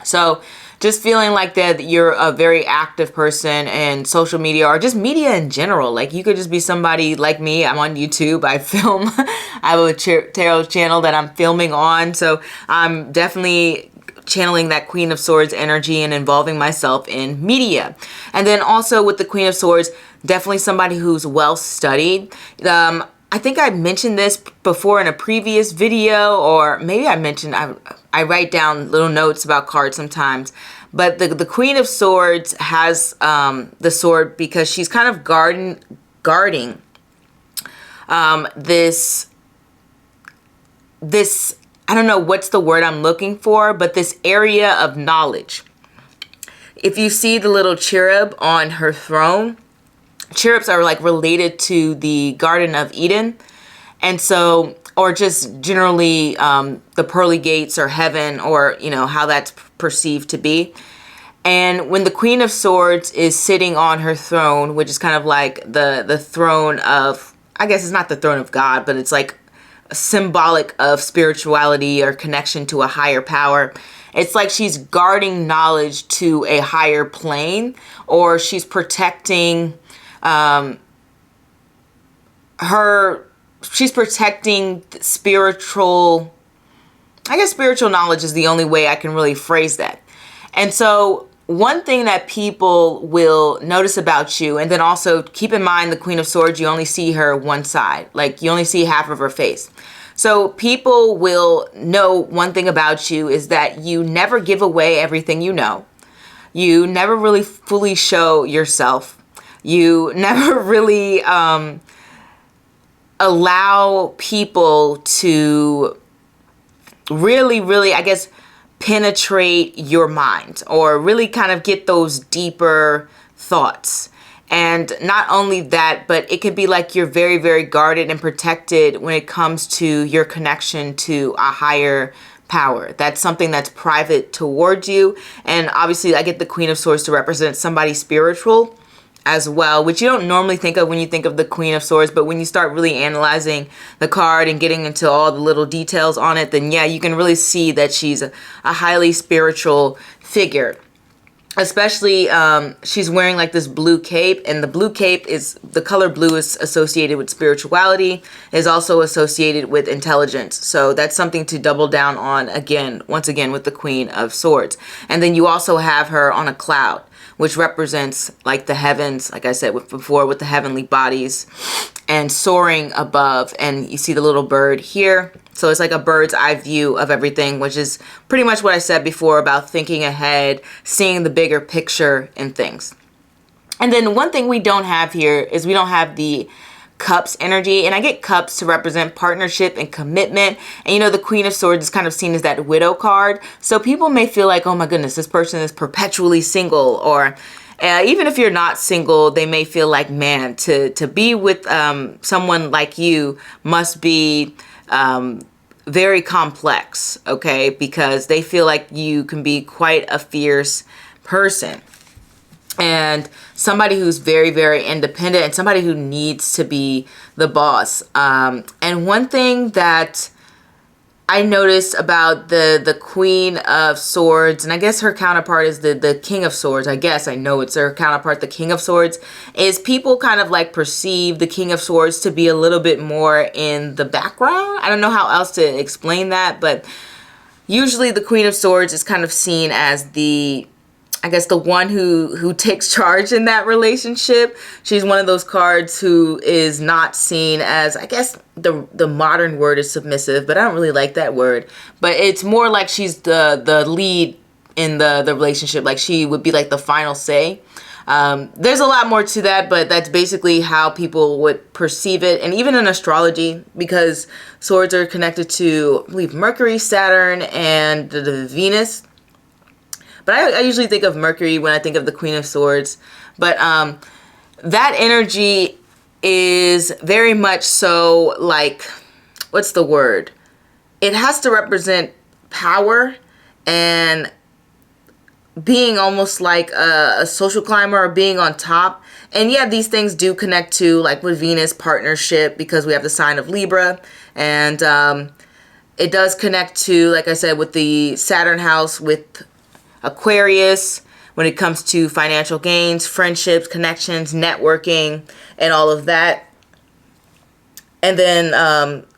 So just feeling like that you're a very active person in social media, or just media in general. Like you could just be somebody like me. I'm on YouTube. I film. I have a tarot channel that I'm filming on. So I'm definitely channeling that Queen of Swords energy and involving myself in media. And then also with the Queen of Swords, definitely somebody who's well studied. I think I mentioned this before in a previous video, or maybe I mentioned, I write down little notes about cards sometimes. But the Queen of Swords has the sword because she's kind of guarding this, I don't know what's the word I'm looking for, but this area of knowledge. If you see the little cherub on her throne, cherubs are like related to the Garden of Eden. And so, or just generally the pearly gates or heaven, or, you know, how that's perceived to be. And when the Queen of Swords is sitting on her throne, which is kind of like the throne of, I guess it's not the throne of God, but it's like symbolic of spirituality or connection to a higher power. It's like she's guarding knowledge to a higher plane, or she's protecting she's protecting spiritual, I guess spiritual knowledge is the only way I can really phrase that. And so one thing that people will notice about you, and then also keep in mind the Queen of Swords, you only see her one side, like you only see half of her face. So people will know one thing about you is that you never give away everything you know. You never really fully show yourself. You never really allow people to really, I guess, penetrate your mind, or really kind of get those deeper thoughts. And not only that, but it can be like you're very, very guarded and protected when it comes to your connection to a higher power. That's something that's private towards you. And obviously I get the Queen of Swords to represent somebody spiritual as well, which you don't normally think of when you think of the Queen of Swords. But when you start really analyzing the card and getting into all the little details on it, then yeah, you can really see that she's a highly spiritual figure. Especially, she's wearing like this blue cape, and the blue cape is, the color blue is associated with spirituality, is also associated with intelligence. So that's something to double down on once again, with the Queen of Swords. And then you also have her on a cloud, which represents like the heavens, like I said before, with the heavenly bodies, and soaring above. And you see the little bird here. So it's like a bird's eye view of everything, which is pretty much what I said before about thinking ahead, seeing the bigger picture in things. And then one thing we don't have here is we don't have the Cups energy. And I get Cups to represent partnership and commitment. And you know, the Queen of Swords is kind of seen as that widow card. So people may feel like, oh my goodness, this person is perpetually single. Or even if you're not single, they may feel like, man, to be with someone like you must be very complex, okay? Because they feel like you can be quite a fierce person, and somebody who's very, very independent, and somebody who needs to be the boss. And one thing that I noticed about the Queen of Swords, and I guess her counterpart is the King of Swords. I guess I know it's her counterpart, the King of Swords, is people kind of like perceive the King of Swords to be a little bit more in the background. I don't know how else to explain that, but usually the Queen of Swords is kind of seen as the, I guess, the one who takes charge in that relationship. She's one of those cards who is not seen as, I guess the modern word is submissive, but I don't really like that word. But it's more like she's the lead in the relationship. Like she would be like the final say. There's a lot more to that, but that's basically how people would perceive it. And even in astrology, because swords are connected to, I believe, Mercury, Saturn, and the Venus. But I usually think of Mercury when I think of the Queen of Swords. But that energy is very much so like, what's the word? It has to represent power and being almost like a social climber, or being on top. And yeah, these things do connect to, like with Venus, partnership, because we have the sign of Libra. And it does connect to, like I said, with the Saturn house, with Aquarius, when it comes to financial gains, friendships, connections, networking, and all of that. And then,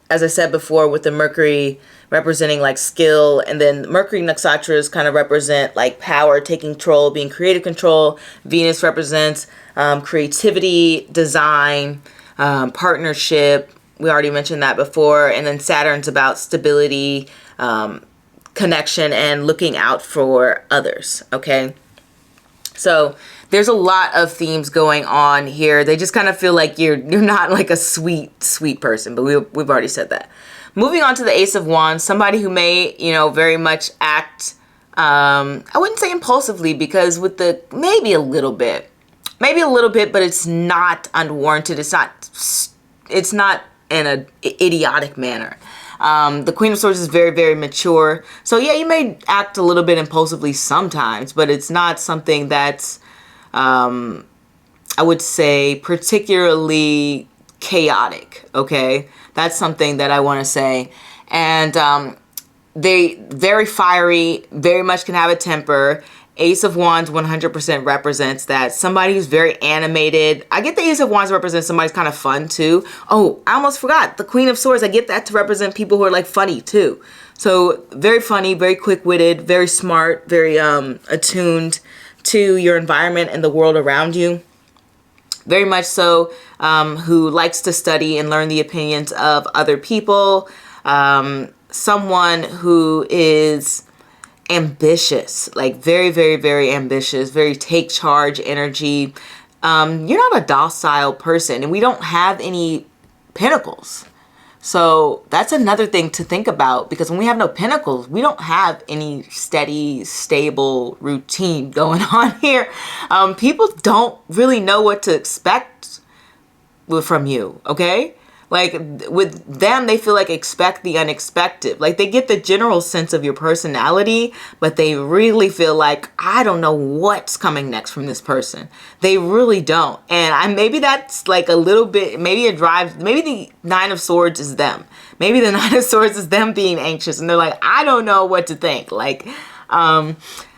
as I said before, with the Mercury representing like skill, and then Mercury nakshatras kind of represent like power, taking control, being creative control. Venus represents creativity, design, partnership, We already mentioned that before. And then Saturn's about stability, connection, and looking out for others. Okay. So there's a lot of themes going on here. They just kind of feel like you're not like a sweet person, but we've already said that. Moving on to the Ace of Wands, somebody who may, very much act, I wouldn't say impulsively, because with the, maybe a little bit, but it's not unwarranted. It's not in an idiotic manner. The Queen of Swords is very, very mature. So yeah, you may act a little bit impulsively sometimes, but it's not something that's, I would say, particularly chaotic. Okay. That's something that I want to say. And, they very fiery, very much can have a temper. Ace of Wands 100% represents that. Somebody who's very animated. I get the Ace of Wands represents somebody's kind of fun too. Oh, I almost forgot. The Queen of Swords, I get that to represent people who are like funny too. So very funny, very quick-witted, very smart, very attuned to your environment and the world around you. Very much so, who likes to study and learn the opinions of other people. Someone who is ambitious, like very, very, very ambitious, very take charge energy. You're not a docile person, and we don't have any pentacles. So that's another thing to think about, because when we have no pentacles, we don't have any steady, stable routine going on here. People don't really know what to expect from you, okay? Like with them, they feel like expect the unexpected. Like they get the general sense of your personality, but they really feel like, I don't know what's coming next from this person. They really don't. And maybe that's like a little bit, maybe it drives, maybe the Nine of Swords is them. Maybe the Nine of Swords is them being anxious and they're like, I don't know what to think. Like,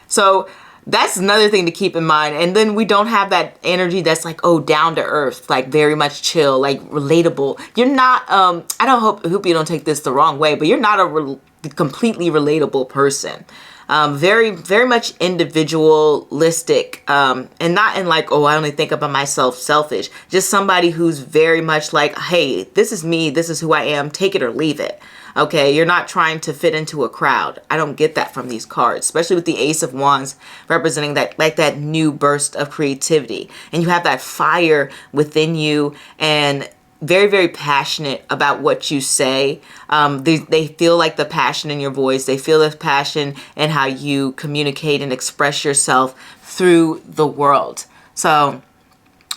so that's another thing to keep in mind. And then we don't have that energy that's like, oh, down to earth, like very much chill, like relatable. You're not, I hope you don't take this the wrong way, but you're not a completely relatable person. Very, very much individualistic, and not in like, oh, I only think about myself, selfish. Just somebody who's very much like, hey, this is me, this is who I am, take it or leave it. Okay, you're not trying to fit into a crowd. I don't get that from these cards, especially with the Ace of Wands representing that, like that new burst of creativity. And you have that fire within you and very, very passionate about what you say. They feel like the passion in your voice. They feel the passion in how you communicate and express yourself through the world. So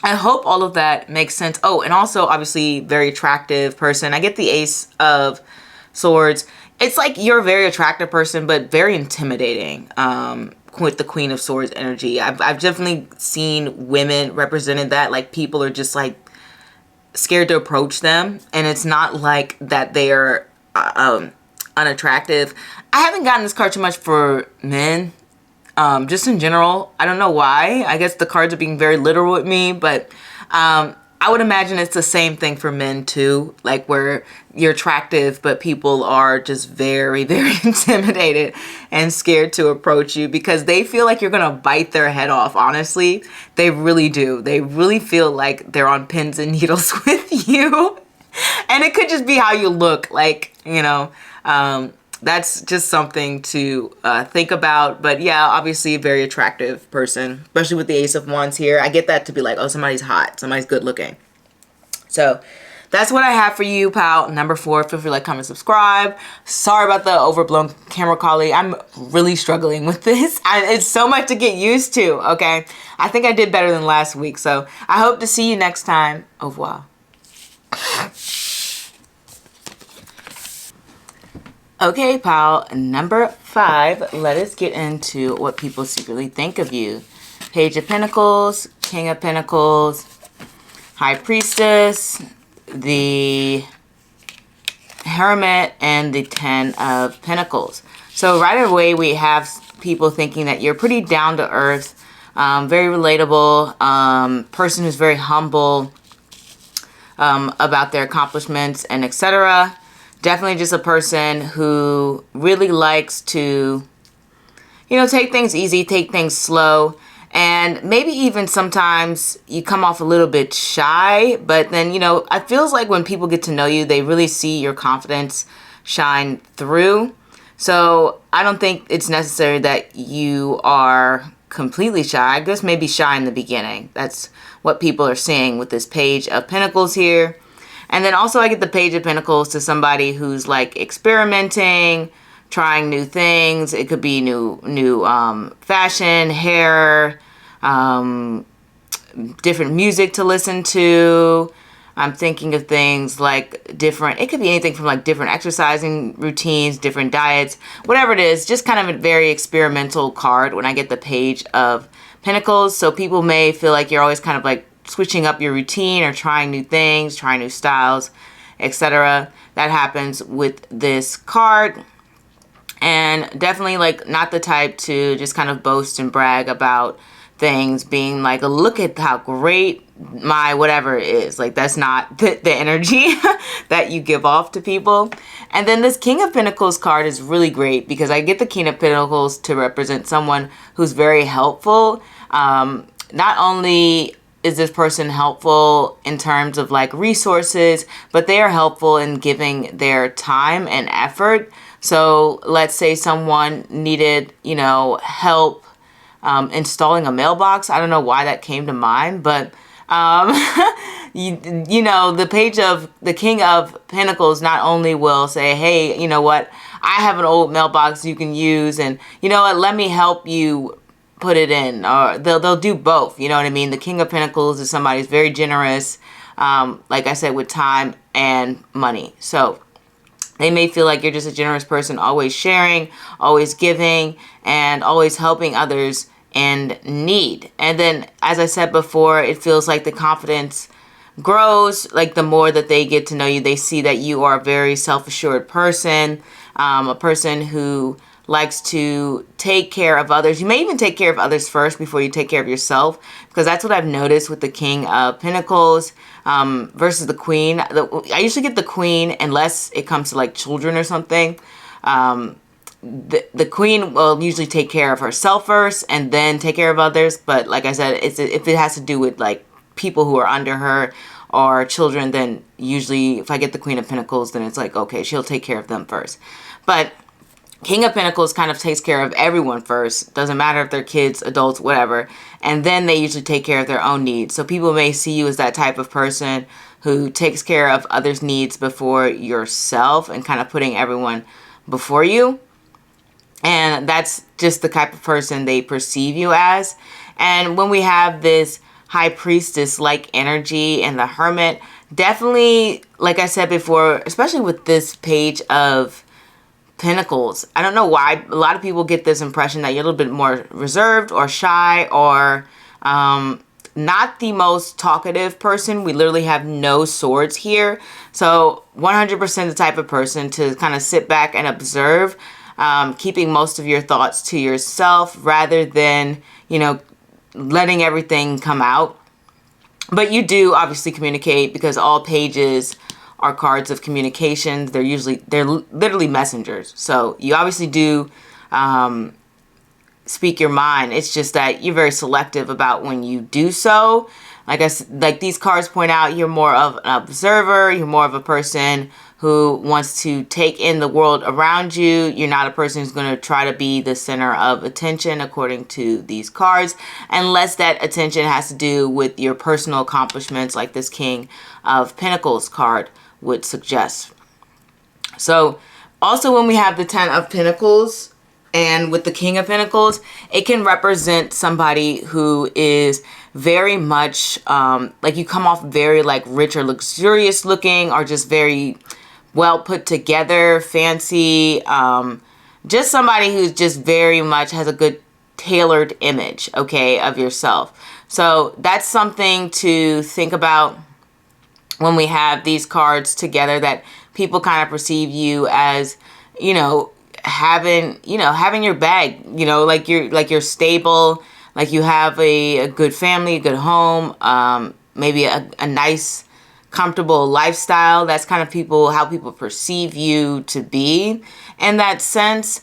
I hope all of that makes sense. Oh, and also obviously very attractive person. I get the Ace of Swords. It's like you're a very attractive person, but very intimidating with the Queen of Swords energy. I've definitely seen women represented that. Like people are just like scared to approach them. And it's not like that they are unattractive. I haven't gotten this card too much for men. Just in general. I don't know why. I guess the cards are being very literal with me, but I would imagine it's the same thing for men too, like where you're attractive, but people are just very, very intimidated and scared to approach you because they feel like you're going to bite their head off. Honestly, they really do. They really feel like they're on pins and needles with you. And it could just be how you look, like, that's just something to think about. But yeah, obviously a very attractive person, especially with the Ace of Wands here. I get that to be like, oh, somebody's hot, somebody's good looking. So that's what I have for you, pal. Number 4, feel free to like, comment, subscribe. Sorry about the overblown camera quality. I'm really struggling with this. It's so much to get used to, okay? I think I did better than last week. So I hope to see you next time. Au revoir. Okay, pal, number 5, let us get into what people secretly think of you. Page of Pentacles, King of Pentacles, High Priestess, the Hermit, and the 10 of Pentacles. So right away, we have people thinking that you're pretty down to earth, very relatable, person who's very humble about their accomplishments and etc. Definitely just a person who really likes to, take things easy, take things slow. And maybe even sometimes you come off a little bit shy, but then, it feels like when people get to know you, they really see your confidence shine through. So I don't think it's necessary that you are completely shy. I guess maybe shy in the beginning. That's what people are seeing with this Page of Pentacles here. And then also I get the Page of Pentacles to somebody who's like experimenting, trying new things. It could be new fashion, hair, different music to listen to. I'm thinking of things like it could be anything from like different exercising routines, different diets, whatever it is, just kind of a very experimental card when I get the Page of Pentacles. So people may feel like you're always kind of like switching up your routine or trying new things, trying new styles, etc. That happens with this card. And definitely like not the type to just kind of boast and brag about things, being like, look at how great my whatever is. Like, that's not the energy that you give off to people. And then this King of Pentacles card is really great because I get the King of Pentacles to represent someone who's very helpful. Not only is this person helpful in terms of like resources, but they are helpful in giving their time and effort. So let's say someone needed, help installing a mailbox. I don't know why that came to mind, but the King of Pentacles not only will say, hey, you know what, I have an old mailbox you can use, and you know what, let me help you put it in. Or they'll do both. You know what I mean? The King of Pentacles is somebody who's very generous, like I said, with time and money. So they may feel like you're just a generous person, always sharing, always giving, and always helping others in need. And then, as I said before, it feels like the confidence grows. Like the more that they get to know you, they see that you are a very self-assured person, a person who likes to take care of others. You may even take care of others first before you take care of yourself, because that's what I've noticed with the King of Pentacles versus the Queen. I usually get the Queen unless it comes to like children or something. The Queen will usually take care of herself first and then take care of others. But like I said, if it has to do with like people who are under her or children, then usually if I get the Queen of Pentacles, then it's like, okay, she'll take care of them first. But King of Pentacles kind of takes care of everyone first. Doesn't matter if they're kids, adults, whatever. And then they usually take care of their own needs. So people may see you as that type of person who takes care of others' needs before yourself and kind of putting everyone before you. And that's just the type of person they perceive you as. And when we have this High Priestess-like energy and the Hermit, definitely, like I said before, especially with this Page of Pentacles, I don't know why a lot of people get this impression that you're a little bit more reserved or shy or not the most talkative person. We literally have no swords here. So 100% the type of person to kind of sit back and observe, keeping most of your thoughts to yourself rather than, letting everything come out. But you do obviously communicate, because all pages are cards of communication. They're literally messengers. So you obviously do speak your mind. It's just that you're very selective about when you do so. Like these cards point out, you're more of an observer. You're more of a person who wants to take in the world around you. You're not a person who's going to try to be the center of attention, according to these cards, unless that attention has to do with your personal accomplishments, like this King of Pentacles card would suggest. So also when we have the 10 of Pentacles and with the King of Pentacles, it can represent somebody who is very much like you come off very like rich or luxurious looking, or just very well put together, fancy, just somebody who's just very much has a good tailored image, okay, of yourself. So that's something to think about when we have these cards together, that people kind of perceive you as, having your bag, like you're stable, like you have a good family, a good home, maybe a nice, comfortable lifestyle. That's kind of how people perceive you to be in that sense.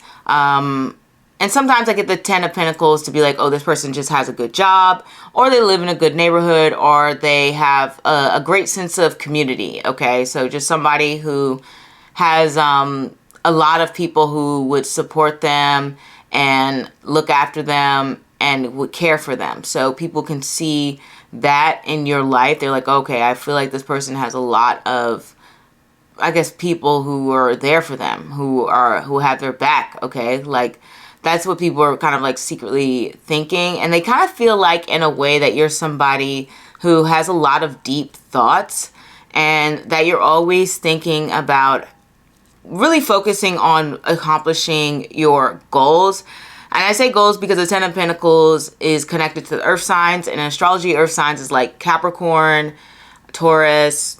And sometimes I get the Ten of Pentacles to be like, oh, this person just has a good job, or they live in a good neighborhood, or they have a great sense of community, okay? So just somebody who has a lot of people who would support them and look after them and would care for them. So people can see that in your life. They're like, okay, I feel like this person has a lot of, I guess, people who are there for them, who have their back, okay? Like, that's what people are kind of like secretly thinking. And they kind of feel like, in a way, that you're somebody who has a lot of deep thoughts and that you're always thinking about really focusing on accomplishing your goals. And I say goals because the Ten of Pentacles is connected to the earth signs. And in astrology, earth signs is like Capricorn, Taurus,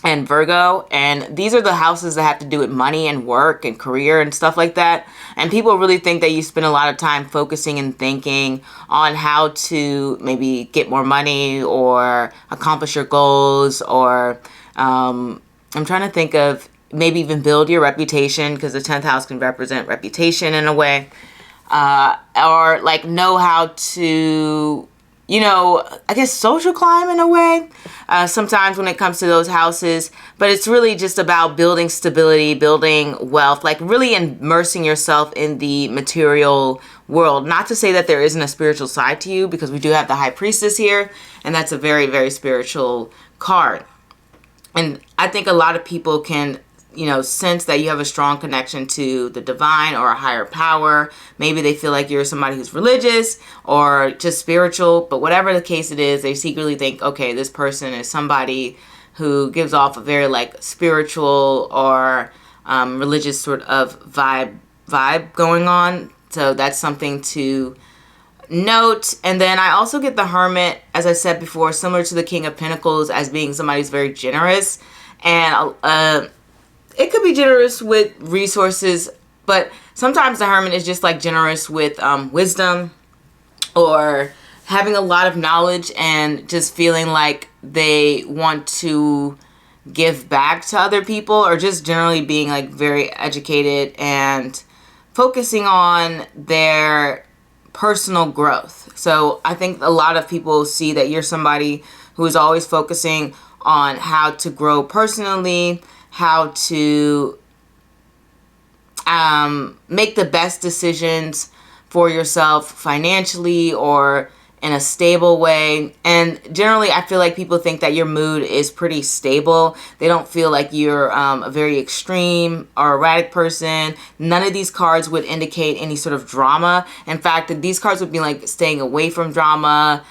and Virgo, and these are the houses that have to do with money and work and career and stuff like that. And people really think that you spend a lot of time focusing and thinking on how to maybe get more money or accomplish your goals, or I'm trying to think of maybe even build your reputation, because the 10th house can represent reputation in a way, or like know how to, I guess, social climb in a way, sometimes when it comes to those houses. But it's really just about building stability, building wealth, like really immersing yourself in the material world. Not to say that there isn't a spiritual side to you, because we do have the High Priestess here, and that's a very, very spiritual card. And I think a lot of people can sense that you have a strong connection to the divine or a higher power. Maybe they feel like you're somebody who's religious or just spiritual, but whatever the case it is, they secretly think, okay, this person is somebody who gives off a very like spiritual or religious sort of vibe going on. So that's something to note. And then I also get the Hermit, as I said before, similar to the King of Pentacles, as being somebody who's very generous. And it could be generous with resources, but sometimes the Hermit is just like generous with wisdom, or having a lot of knowledge and just feeling like they want to give back to other people, or just generally being like very educated and focusing on their personal growth. So I think a lot of people see that you're somebody who is always focusing on how to grow personally, how to make the best decisions for yourself financially or in a stable way. And generally, I feel like people think that your mood is pretty stable. They don't feel like you're a very extreme or erratic person. None of these cards would indicate any sort of drama. In fact, these cards would be like staying away from drama,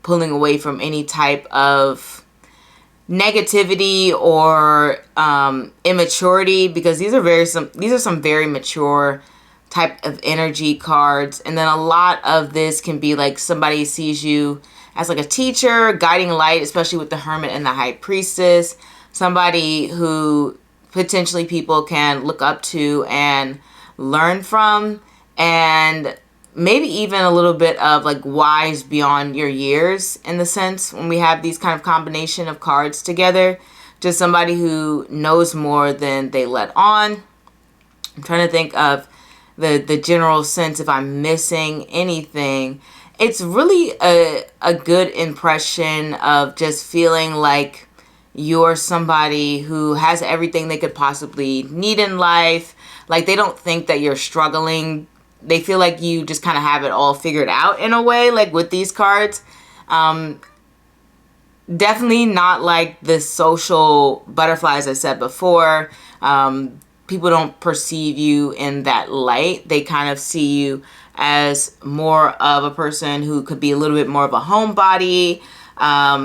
pulling away from any type of negativity or immaturity, because these are some very mature type of energy cards. And then a lot of this can be like somebody sees you as like a teacher, guiding light, especially with the Hermit and the High Priestess, somebody who potentially people can look up to and learn from, and maybe even a little bit of like wise beyond your years, in the sense when we have these kind of combination of cards together. Just somebody who knows more than they let on. I'm trying to think of the general sense, if I'm missing anything. It's really a good impression of just feeling like you're somebody who has everything they could possibly need in life. Like, they don't think that you're struggling. They feel like you just kind of have it all figured out in a way, like with these cards. Definitely not like the social butterfly, as I said before. People don't perceive you in that light. They kind of see you as more of a person who could be a little bit more of a homebody,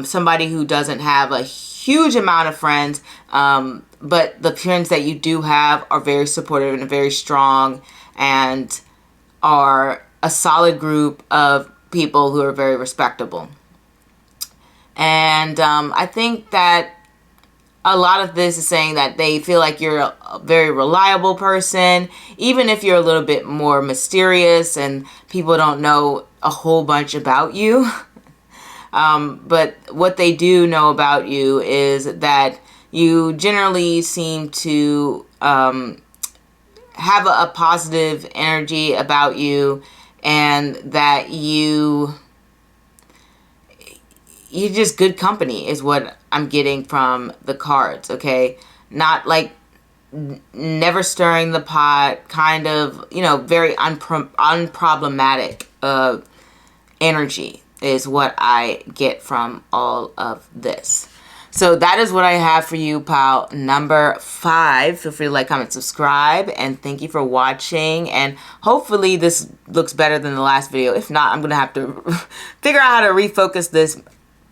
somebody who doesn't have a huge amount of friends, but the friends that you do have are very supportive and very strong, and are a solid group of people who are very respectable. And I think that a lot of this is saying that they feel like you're a very reliable person, even if you're a little bit more mysterious and people don't know a whole bunch about you. But what they do know about you is that you generally seem to have a positive energy about you, and that you're just good company is what I'm getting from the cards, okay? Not like never stirring the pot, kind of, you know, very unproblematic energy is what I get from all of this. So that is what I have for you, pile number 5. Feel free to like, comment, subscribe, and thank you for watching. And hopefully this looks better than the last video. If not, I'm going to have to figure out how to refocus this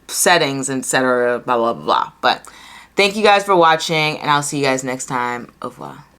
settings, etc., blah, blah, blah, blah. But thank you guys for watching, and I'll see you guys next time. Au revoir.